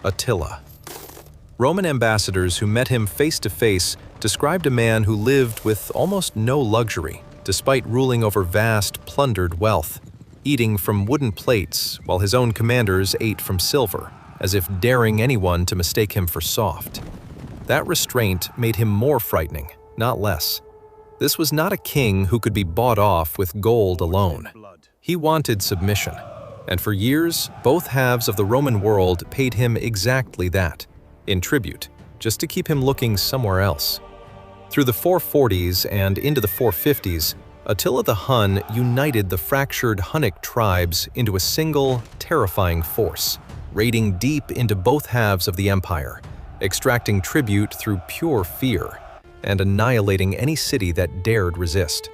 Attila. Roman ambassadors who met him face to face described a man who lived with almost no luxury, despite ruling over vast, plundered wealth, eating from wooden plates while his own commanders ate from silver, as if daring anyone to mistake him for soft. That restraint made him more frightening, not less. This was not a king who could be bought off with gold alone. He wanted submission, and for years, both halves of the Roman world paid him exactly that, in tribute, just to keep him looking somewhere else. Through the 440s and into the 450s, Attila the Hun united the fractured Hunnic tribes into a single, terrifying force, raiding deep into both halves of the empire, extracting tribute through pure fear, and annihilating any city that dared resist.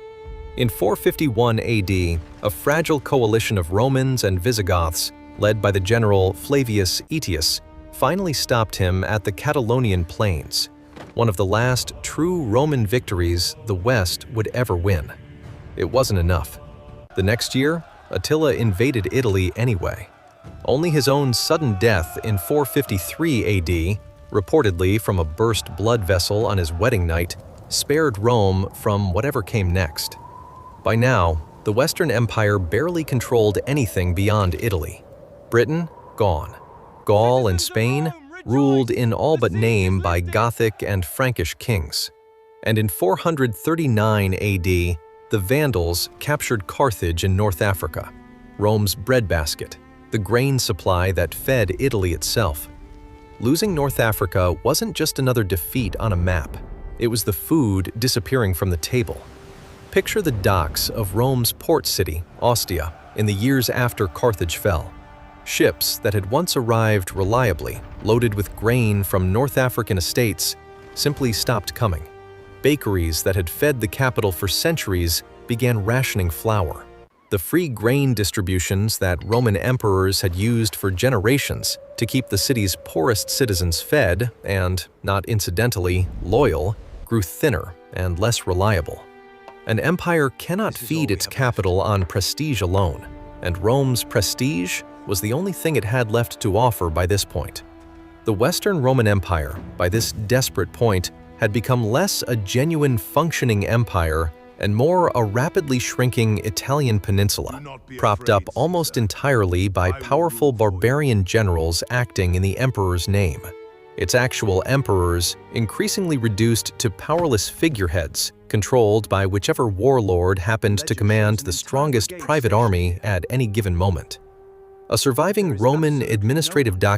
In 451 AD, a fragile coalition of Romans and Visigoths, led by the general Flavius Aetius, finally stopped him at the Catalonian plains, one of the last true Roman victories the West would ever win. It wasn't enough. The next year, Attila invaded Italy anyway. Only his own sudden death in 453 AD, reportedly from a burst blood vessel on his wedding night, spared Rome from whatever came next. By now, the Western Empire barely controlled anything beyond Italy. Britain, gone. Gaul and Spain, ruled in all but name by Gothic and Frankish kings. And in 439 AD, the Vandals captured Carthage in North Africa, Rome's breadbasket, the grain supply that fed Italy itself. Losing North Africa wasn't just another defeat on a map. It was the food disappearing from the table. Picture the docks of Rome's port city, Ostia, in the years after Carthage fell. Ships that had once arrived reliably, loaded with grain from North African estates, simply stopped coming. Bakeries that had fed the capital for centuries began rationing flour. The free grain distributions that Roman emperors had used for generations to keep the city's poorest citizens fed and, not incidentally, loyal, grew thinner and less reliable. An empire cannot feed its capital on prestige alone, and Rome's prestige was the only thing it had left to offer by this point. The Western Roman Empire, by this desperate point, had become less a genuine functioning empire and more a rapidly shrinking Italian peninsula, propped up almost entirely by powerful barbarian generals acting in the emperor's name. Its actual emperors increasingly reduced to powerless figureheads, controlled by whichever warlord happened to command the strongest private army at any given moment. A surviving Roman administrative document